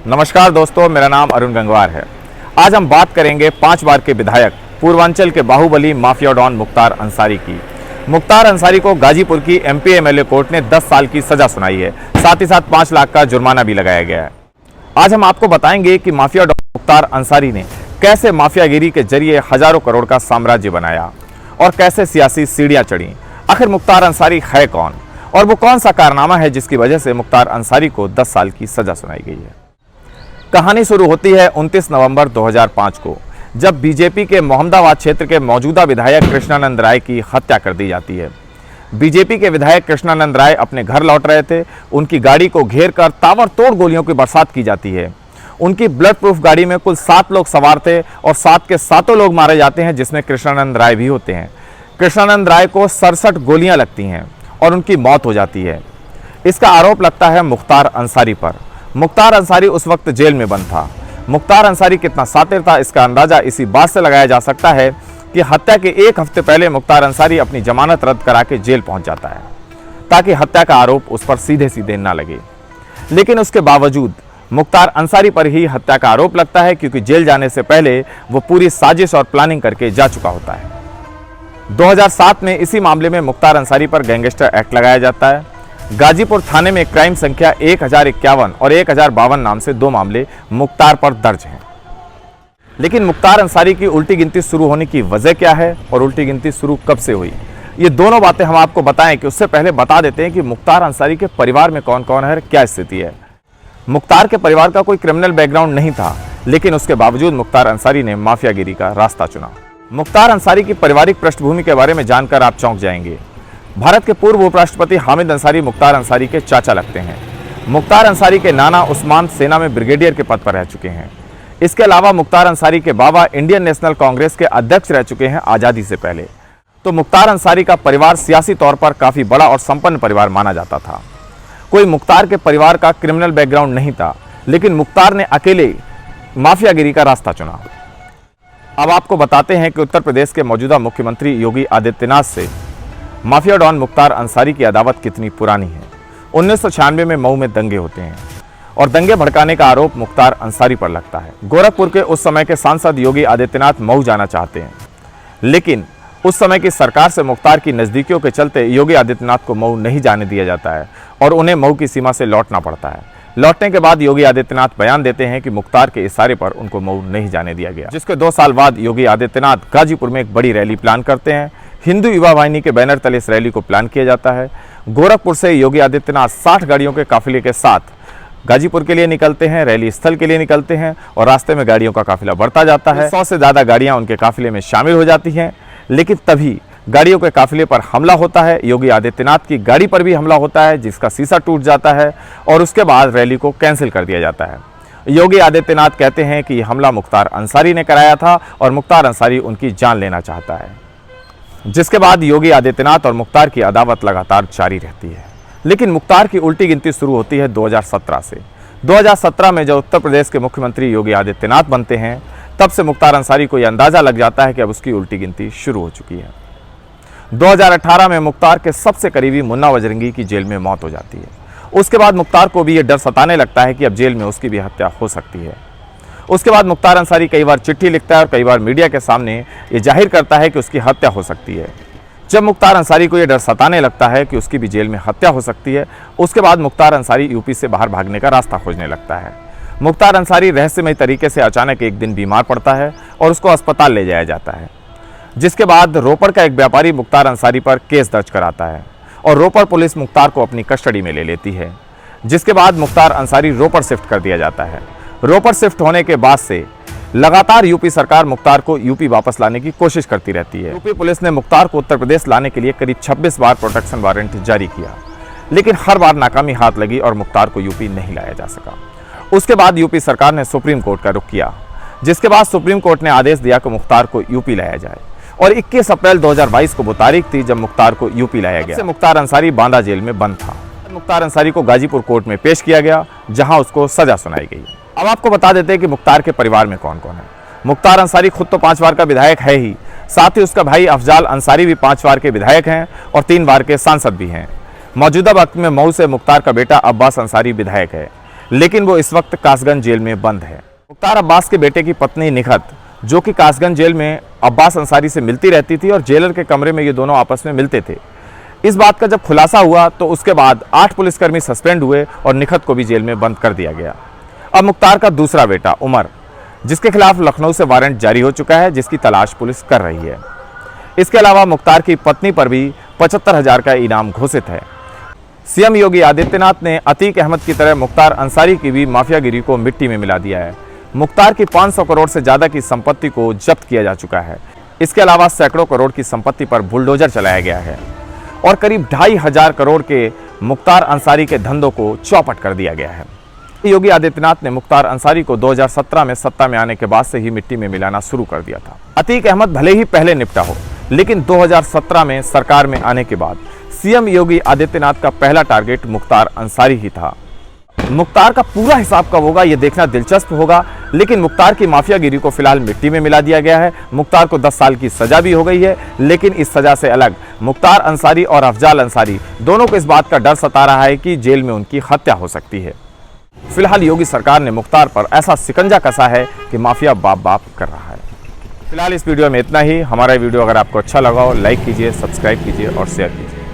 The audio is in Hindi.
नमस्कार दोस्तों, मेरा नाम अरुण गंगवार है। आज हम बात करेंगे 5 बार के विधायक पूर्वांचल के बाहुबली माफिया डॉन मुख्तार अंसारी की। मुख्तार अंसारी को गाजीपुर की एमपी एमएलए कोर्ट ने 10 साल की सजा सुनाई है, साथ ही साथ 5 लाख का जुर्माना भी लगाया गया है। आज हम आपको बताएंगे कि माफिया डॉन मुख्तार अंसारी ने कैसे माफियागिरी के जरिए हजारों करोड़ का साम्राज्य बनाया और कैसे सियासी सीढ़ियां चढ़ी। आखिर मुख्तार अंसारी है कौन और वो कौन सा कारनामा है जिसकी वजह से मुख्तार अंसारी को 10 साल की सजा सुनाई गई है। कहानी शुरू होती है 29 नवंबर 2005 को, जब बीजेपी के मोहम्मदाबाद क्षेत्र के मौजूदा विधायक कृष्णानंद राय की हत्या कर दी जाती है। बीजेपी के विधायक कृष्णानंद राय अपने घर लौट रहे थे। उनकी गाड़ी को घेर कर ताबड़तोड़ गोलियों की बरसात की जाती है। उनकी ब्लड प्रूफ गाड़ी में कुल 7 लोग सवार थे और 7 के 7 लोग मारे जाते हैं, जिसमें कृष्णानंद राय भी होते हैं। कृष्णानंद राय को 67 गोलियां लगती हैं और उनकी मौत हो जाती है। इसका आरोप लगता है मुख्तार अंसारी पर। मुख्तार अंसारी उस वक्त जेल में बंद था। मुख्तार अंसारी कितना शातिर था, इसका अंदाजा इसी बात से लगाया जा सकता है कि हत्या के 1 हफ्ते पहले मुख्तार अंसारी अपनी जमानत रद्द करा के जेल पहुंच जाता है, ताकि हत्या का आरोप उस पर सीधे सीधे न लगे। लेकिन उसके बावजूद मुख्तार अंसारी पर ही हत्या का आरोप लगता है, क्योंकि जेल जाने से पहले वो पूरी साजिश और प्लानिंग करके जा चुका होता है। 2007 में इसी मामले में मुख्तार अंसारी पर गैंगस्टर एक्ट लगाया जाता है। गाजीपुर थाने में क्राइम संख्या 1051 और 1052 नाम से 2 मामले मुख्तार पर दर्ज हैं। लेकिन मुख्तार अंसारी की उल्टी गिनती शुरू होने की वजह क्या है और उल्टी गिनती शुरू कब से हुई, ये दोनों बातें हम आपको बताएं कि उससे पहले बता देते हैं कि मुख्तार अंसारी के परिवार में कौन कौन है, क्या स्थिति है। मुख्तार के परिवार का कोई क्रिमिनल बैकग्राउंड नहीं था, लेकिन उसके बावजूद मुख्तार अंसारी ने माफियागिरी का रास्ता चुना। मुख्तार अंसारी की पारिवारिक पृष्ठभूमि के बारे में जानकर आप चौंक जाएंगे। भारत के पूर्व उपराष्ट्रपति हामिद अंसारी मुख्तार अंसारी के चाचा लगते हैं। मुख्तार अंसारी के नाना उस्मान सेना में ब्रिगेडियर के पद पर रह चुके हैं। इसके अलावा मुख्तार अंसारी के बाबा इंडियन नेशनल कांग्रेस के अध्यक्ष रह चुके हैं आज़ादी से पहले। तो मुख्तार अंसारी का परिवार सियासी तौर पर काफ़ी बड़ा और संपन्न परिवार माना जाता था। कोई मुख्तार के परिवार का क्रिमिनल बैकग्राउंड नहीं था, लेकिन मुख्तार ने अकेले माफियागिरी का रास्ता चुना। अब आपको बताते हैं कि उत्तर प्रदेश के मौजूदा मुख्यमंत्री योगी आदित्यनाथ से माफिया डॉन मुख्तार अंसारी की अदावत कितनी पुरानी है। 1996 में मऊ में दंगे होते हैं और दंगे भड़काने का आरोप मुख्तार अंसारी पर लगता है। गोरखपुर के उस समय के सांसद योगी आदित्यनाथ मऊ जाना चाहते हैं, लेकिन उस समय की सरकार से मुख्तार की नज़दीकियों के चलते योगी आदित्यनाथ को मऊ नहीं जाने दिया जाता है और उन्हें मऊ की सीमा से लौटना पड़ता है। लौटने के बाद योगी आदित्यनाथ बयान देते हैं कि मुख्तार के इशारे पर उनको मऊ नहीं जाने दिया गया, जिसके 2 साल बाद योगी आदित्यनाथ गाजीपुर में एक बड़ी रैली प्लान करते हैं। हिंदू युवा वाहिनी के बैनर तले इस रैली को प्लान किया जाता है। गोरखपुर से योगी आदित्यनाथ 60 गाड़ियों के काफिले के साथ गाजीपुर के लिए निकलते हैं, रैली स्थल के लिए निकलते हैं और रास्ते में गाड़ियों का काफिला बढ़ता जाता है। 100 से ज़्यादा गाड़ियां उनके काफिले में शामिल हो जाती हैं, लेकिन तभी गाड़ियों के काफिले पर हमला होता है। योगी आदित्यनाथ की गाड़ी पर भी हमला होता है, जिसका शीशा टूट जाता है और उसके बाद रैली को कैंसिल कर दिया जाता है। योगी आदित्यनाथ कहते हैं कि यह हमला मुख्तार अंसारी ने कराया था और मुख्तार अंसारी उनकी जान लेना चाहता है। जिसके बाद योगी आदित्यनाथ और मुख्तार की अदावत लगातार जारी रहती है। लेकिन मुख्तार की उल्टी गिनती शुरू होती है 2017 से। 2017 में जब उत्तर प्रदेश के मुख्यमंत्री योगी आदित्यनाथ बनते हैं, तब से मुख्तार अंसारी को यह अंदाजा लग जाता है कि अब उसकी उल्टी गिनती शुरू हो चुकी है। 2018 में मुख्तार के सबसे करीबी मुन्ना बजरंगी की जेल में मौत हो जाती है। उसके बाद मुख्तार को भी यह डर सताने लगता है कि अब जेल में उसकी भी हत्या हो सकती है। उसके बाद मुख्तार अंसारी कई बार चिट्ठी लिखता है और कई बार मीडिया के सामने ये जाहिर करता है कि उसकी हत्या हो सकती है। जब मुख्तार अंसारी को यह डर सताने लगता है कि उसकी भी जेल में हत्या हो सकती है, उसके बाद मुख्तार अंसारी यूपी से बाहर भागने का रास्ता खोजने लगता है। मुख्तार अंसारी रहस्यमय तरीके से अचानक एक दिन बीमार पड़ता है और उसको अस्पताल ले जाया जाता है, जिसके बाद रोपड़ का एक व्यापारी मुख्तार अंसारी पर केस दर्ज कराता है और रोपड़ पुलिस मुख्तार को अपनी कस्टडी में ले लेती है। जिसके बाद मुख्तार अंसारी रोपड़ शिफ्ट कर दिया जाता है। रोपड़ शिफ्ट होने के बाद से लगातार यूपी सरकार मुख्तार को यूपी वापस लाने की कोशिश करती रहती है। यूपी पुलिस ने मुख्तार को उत्तर प्रदेश लाने के लिए करीब 26 बार प्रोटेक्शन वारंट जारी किया, लेकिन हर बार नाकामी हाथ लगी और मुख्तार को यूपी नहीं लाया जा सका। उसके बाद यूपी सरकार ने सुप्रीम कोर्ट का रुख किया, जिसके बाद सुप्रीम कोर्ट ने आदेश दिया कि मुख्तार को यूपी लाया जाए और 21 अप्रैल 2022 को वो तारीख थी जब मुख्तार को यूपी लाया गया। मुख्तार अंसारी बांदा जेल में बंद था। मुख्तार अंसारी को गाजीपुर कोर्ट में पेश किया गया, जहां उसको सजा सुनाई गई। अब आपको बता देते हैं कि मुख्तार के परिवार में कौन कौन है। मुख्तार अंसारी खुद तो 5 बार का विधायक है ही, साथ ही उसका भाई अफजाल अंसारी भी 5 बार के विधायक हैं और 3 बार के सांसद भी हैं। मौजूदा वक्त में मऊ से मुख्तार का बेटा अब्बास अंसारी विधायक है। लेकिन वो इस वक्त कासगंज जेल में बंद है। मुख्तार अब्बास के बेटे की पत्नी निखत, जो कि कासगंज जेल में अब्बास अंसारी से मिलती रहती थी और जेलर के कमरे में ये दोनों आपस में मिलते थे, इस बात का जब खुलासा हुआ तो उसके बाद 8 पुलिसकर्मी सस्पेंड हुए और निखत को भी जेल में बंद कर दिया गया। अब मुख्तार का दूसरा बेटा उमर, जिसके खिलाफ लखनऊ से वारंट जारी हो चुका है, जिसकी तलाश पुलिस कर रही है। इसके अलावा मुख्तार की पत्नी पर भी 75,000 का इनाम घोषित है। सीएम योगी आदित्यनाथ ने अतीक अहमद की तरह मुख्तार अंसारी की भी माफियागिरी को मिट्टी में मिला दिया है। मुख्तार की 500 करोड़ से ज्यादा की संपत्ति को जब्त किया जा चुका है। इसके अलावा सैकड़ों करोड़ की संपत्ति पर बुलडोजर चलाया गया है और करीब 2,500 करोड़ के मुख्तार अंसारी के धंधों को चौपट कर दिया गया है। योगी आदित्यनाथ ने मुख्तार अंसारी को 2017 में सत्ता में आने के बाद से ही मिट्टी में मिलाना शुरू कर दिया था। अतीक अहमद भले ही पहले निपटा हो, लेकिन 2017 में सरकार में आने के बाद सीएम योगी आदित्यनाथ का पहला टारगेट मुख्तार अंसारी ही था। मुख्तार का पूरा हिसाब कब होगा ये देखना दिलचस्प होगा, लेकिन मुख्तार की माफियागिरी को फिलहाल मिट्टी में मिला दिया गया है। मुख्तार को 10 साल की सजा भी हो गई है, लेकिन इस सजा से अलग मुख्तार अंसारी और अफजाल अंसारी दोनों को इस बात का डर सता रहा है कि जेल में उनकी हत्या हो सकती है। फिलहाल योगी सरकार ने मुख्तार पर ऐसा शिकंजा कसा है कि माफिया बाप बाप कर रहा है। फिलहाल इस वीडियो में इतना ही। हमारा वीडियो अगर आपको अच्छा लगा हो, लाइक कीजिए, सब्सक्राइब कीजिए और शेयर कीजिए।